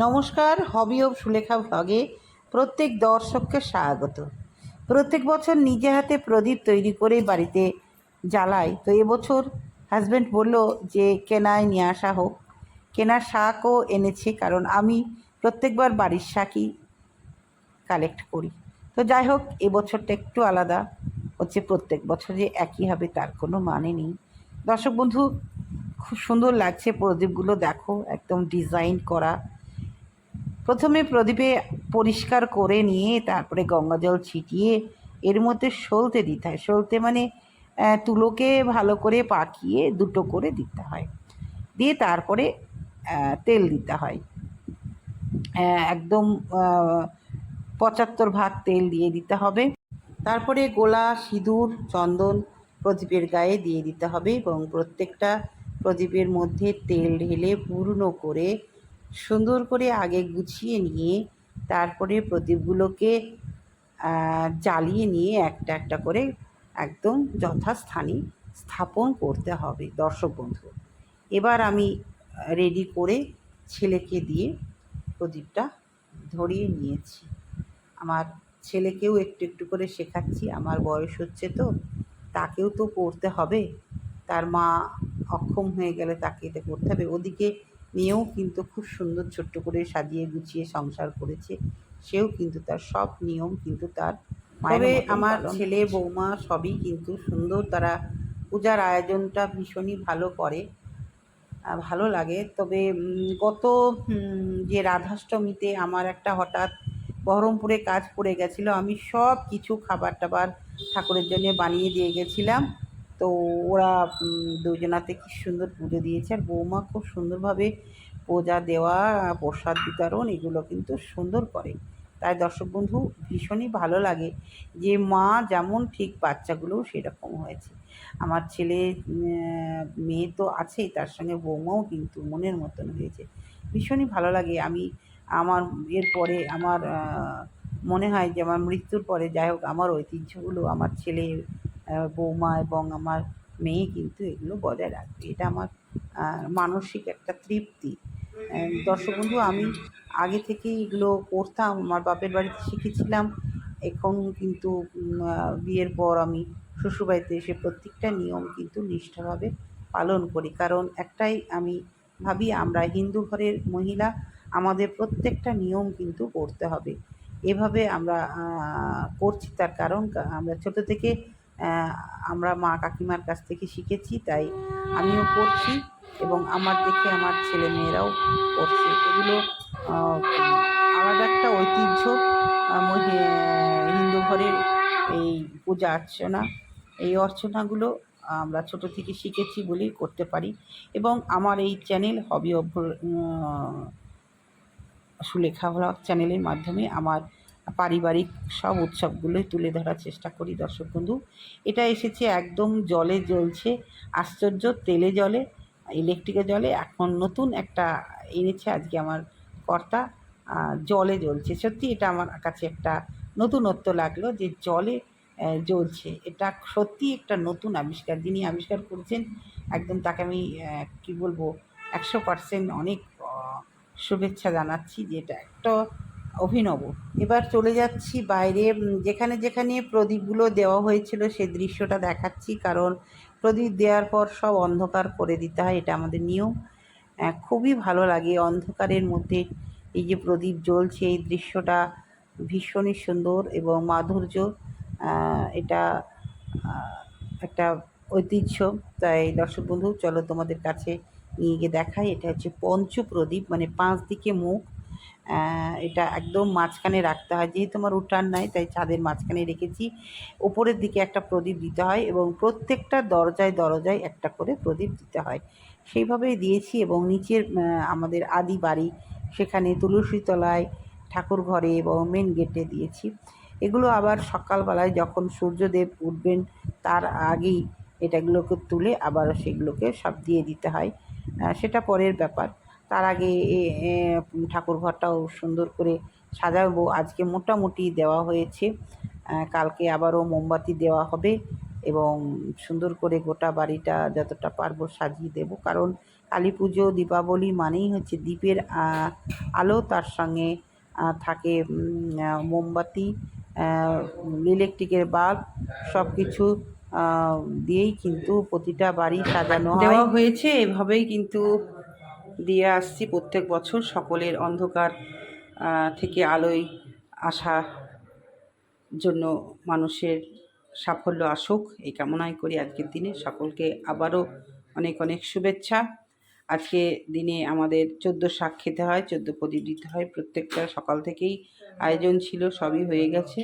নমস্কার, হবি অব সুলেখা ভ্লগে প্রত্যেক দর্শককে স্বাগত। প্রত্যেক বছর নিজে হাতে প্রদীপ তৈরি করে বাড়িতে জ্বালাই। তো এবছর হাজব্যান্ড বলল যে কেনায় নিয়ে আসা হোক। কেনার শাকও এনেছে, কারণ আমি প্রত্যেকবার বাড়ির শাকই কালেক্ট করি। তো যাই হোক, এবছরটা একটু আলাদা হচ্ছে। প্রত্যেক বছর যে একই হবে তার কোনো মানে নেই। দর্শক বন্ধু, খুব সুন্দর লাগছে প্রদীপগুলো, দেখো একদম ডিজাইন করা। প্রথমে প্রদীপে পরিষ্কার করে নিয়ে তারপরে গঙ্গা জল ছিটিয়ে এর মধ্যে সলতে দিতে হয়। সলতে মানে তুলোকে ভালো করে পাকিয়ে দুটো করে দিতে হয়, দিয়ে তারপরে তেল দিতে হয়। একদম 75 ভাগ তেল দিয়ে দিতে হবে। তারপরে গোলা, সিঁদুর, চন্দন প্রদীপের গায়ে দিয়ে দিতে হবে এবং প্রত্যেকটা প্রদীপের মধ্যে তেল ঢেলে পূর্ণ করে সুন্দর করে আগে গুছিয়ে নিয়ে তারপরে প্রদীপগুলোকে জ্বালিয়ে নিয়ে একটা একটা করে একদম যথাস্থানে স্থাপন করতে হবে। দর্শক বন্ধু, এবার আমি রেডি করে ছেলেকে দিয়ে প্রদীপটা ধরিয়ে নিয়েছি। আমার ছেলেকেও একটু একটু করে শেখাচ্ছি, আমার বয়স হচ্ছে তো, তাকেও তো করতে হবে। তার মা অক্ষম হয়ে গেলে তাকে এটা করতে হবে। ওদিকে মেয়েও কিন্তু খুব সুন্দর ছোট্ট করে সাজিয়ে গুছিয়ে সংসার করেছে, সেও কিন্তু তার সব নিয়ম কিন্তু তার তবে আমার ছেলে বৌমা সবই কিন্তু সুন্দর, তারা পূজার আয়োজনটা ভীষণই ভালো করে, ভালো লাগে। তবে গত যে রাধাষ্টমীতে আমার একটা হঠাৎ বহরমপুরে কাজ পড়ে গেছিলো। আমি সব কিছু খাবার টাবার ঠাকুরের জন্য বানিয়ে দিয়ে গেছিলাম। তো ওরা দুজনাতে কি সুন্দর পুজো দিয়েছে, আর বৌমা খুব সুন্দরভাবে পূজা দেওয়া, প্রসাদ বিতরণ এগুলো কিন্তু সুন্দর করে। তাই দর্শক বন্ধু, ভীষণই ভালো লাগে যে মা যেমন ঠিক বাচ্চাগুলোও সেরকম হয়েছে। আমার ছেলে মেয়ে তো আছেই, তার সঙ্গে বৌমাও কিন্তু মনের মতন হয়েছে। ভীষণই ভালো লাগে। আমি আমার এরপরে আমার মনে হয় যে আমার মৃত্যুর পরে যাই হোক, আমার ঐতিহ্যগুলো আমার ছেলে, বৌমা এবং আমার মেয়ে কিন্তু এগুলো বজায় রাখবে। এটা আমার মানসিক একটা তৃপ্তি। দর্শক বন্ধু, আমি আগে থেকেই এগুলো করতাম, আমার বাপের বাড়িতে শিখেছিলাম। এখন কিন্তু বিয়ের পর আমি শ্বশুরবাড়িতে এসে প্রত্যেকটা নিয়ম কিন্তু নিষ্ঠাভাবে পালন করি। কারণ একটাই আমি ভাবি, আমরা হিন্দু ঘরের মহিলা, আমাদের প্রত্যেকটা নিয়ম কিন্তু করতে হবে। এভাবে আমরা করছি, তার কারণ আমরা ছোটো থেকে আমরা মা কাকিমার কাছ থেকে শিখেছি, তাই আমিও করছি এবং আমার দেখে আমার ছেলেমেয়েরাও করছে। এগুলো আলাদা একটা ঐতিহ্য হিন্দু ঘরের এই পূজা অর্চনা। এই অর্চনাগুলো আমরা ছোটো থেকে শিখেছি বলেই করতে পারি। এবং আমার এই channel hobby of Sulekha vlog চ্যানেলের মাধ্যমে আমার পারিবারিক সব উৎসবগুলোই তুলে ধরার চেষ্টা করি। দর্শক বন্ধু, এটা এসেছে একদম জলে জ্বলছে, আশ্চর্য, তেলে জলে, ইলেকট্রিকে জলে। এখন নতুন একটা এনেছে আজকে আমার কর্তা, জলে জ্বলছে। সত্যি এটা আমার কাছে একটা নতুনত্ব লাগলো যে জলে জ্বলছে। এটা সত্যিই একটা নতুন আবিষ্কার। যিনি আবিষ্কার করেছেন একদম তাকে আমি কী বলবো, 100% অনেক শুভেচ্ছা জানাচ্ছি, যে এটা একটা অভিনব। এবার চলে যাচ্ছি বাইরে, যেখানে যেখানে প্রদীপগুলো দেওয়া হয়েছিল সে দৃশ্যটা দেখাচ্ছি। কারণ প্রদীপ দেওয়ার পর সব অন্ধকার করে দিতে হয়, এটা আমাদের নিয়ম। খুবই ভালো লাগে অন্ধকারের মধ্যে এই যে প্রদীপ জ্বলছে, এই দৃশ্যটা ভীষণই সুন্দর এবং মাধুর্য। এটা একটা ঐতিহ্য। তাই দর্শক বন্ধু, চলো তোমাদের কাছে নিয়ে গিয়ে দেখাই। এটা হচ্ছে পঞ্চপ্রদীপ, মানে 5 দিকে মুখ। এটা একদম মাঝখানে রাখতে হয়, যেহেতু আমার উঠান নাই তাই ছাদের মাঝখানে রেখেছি। ওপরের দিকে একটা প্রদীপ দিতে হয় এবং প্রত্যেকটা দরজায় দরজায় একটা করে প্রদীপ দিতে হয়, সেইভাবেই দিয়েছি। এবং নিচের আমাদের আদি বাড়ি, সেখানে তুলসী তলায়, ঠাকুর ঘরে এবং মেন গেটে দিয়েছি। এগুলো আবার সকালবেলায় যখন সূর্যদেব উঠবেন তার আগেই এটাগুলোকে তুলে আবার সেগুলোকে সব দিয়ে দিতে হয়, সেটা পরের ব্যাপার। তার আগে ঠাকুর ঘরটাও সুন্দর করে সাজাবো। আজকে মোটামুটি দেওয়া হয়েছে, কালকে আবারও মোমবাতি দেওয়া হবে এবং সুন্দর করে গোটা বাড়িটা যতটা পারবো সাজিয়ে দেবো। কারণ কালী পুজো দীপাবলি মানেই হচ্ছে দ্বীপের আলো, তার সঙ্গে থাকে মোমবাতি, ইলেকট্রিকের বাল্ব, সব কিছু দিয়েই কিন্তু প্রতিটা বাড়ি সাজানো দেওয়া হয়েছে। এভাবেই কিন্তু দিয়ে আসছি প্রত্যেক বছর, সকলের অন্ধকার থেকে আলোয় আসা জন্য মানুষের সাফল্য আসুক এই কামনাই করি। আজকের দিনে সকলকে আবারও অনেক অনেক শুভেচ্ছা। আজকে দিনে আমাদের 14 শাক খেতে হয়, 14 প্রদীপ দিতে হয়, প্রত্যেকটা সকাল থেকেই আয়োজন ছিল, সবই হয়ে গেছে।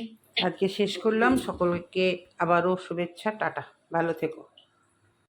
আজকে শেষ করলাম, সকলকে আবারও শুভেচ্ছা, টাটা, ভালো থেকো।